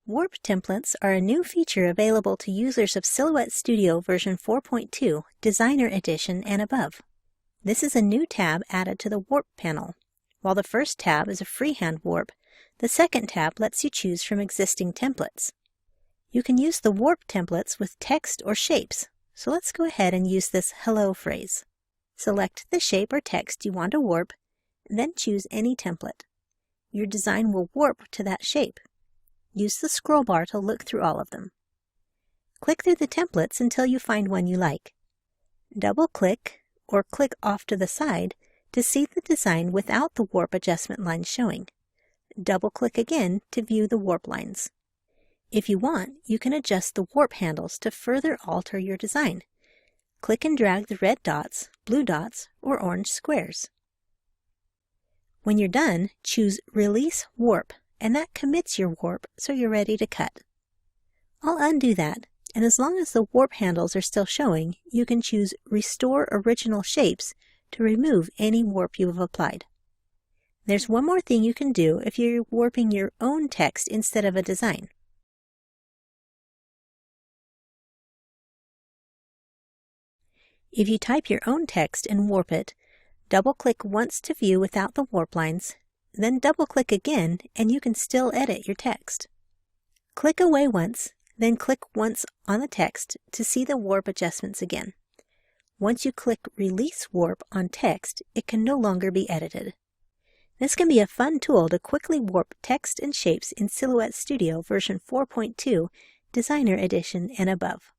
Warp templates are a new feature available to users of Silhouette Studio version 4.2, Designer Edition and above. This is a new tab added to the Warp panel. While the first tab is a freehand warp, the second tab lets you choose from existing templates. You can use the warp templates with text or shapes, so let's go ahead and use this hello phrase. Select the shape or text you want to warp, then choose any template. Your design will warp to that shape. Use the scroll bar to look through all of them. Click through the templates until you find one you like. Double-click or click off to the side to see the design without the warp adjustment lines showing. Double-click again to view the warp lines. If you want, you can adjust the warp handles to further alter your design. Click and drag the red dots, blue dots, or orange squares. When you're done, choose Release Warp, and that commits your warp so you're ready to cut. I'll undo that, and as long as the warp handles are still showing, you can choose Restore Original Shapes to remove any warp you have applied. There's one more thing you can do if you're warping your own text instead of a design. If you type your own text and warp it, double-click once to view without the warp lines, then double-click again and you can still edit your text. Click away once, then click once on the text to see the warp adjustments again. Once you click Release Warp on text, it can no longer be edited. This can be a fun tool to quickly warp text and shapes in Silhouette Studio version 4.2, Designer Edition and above.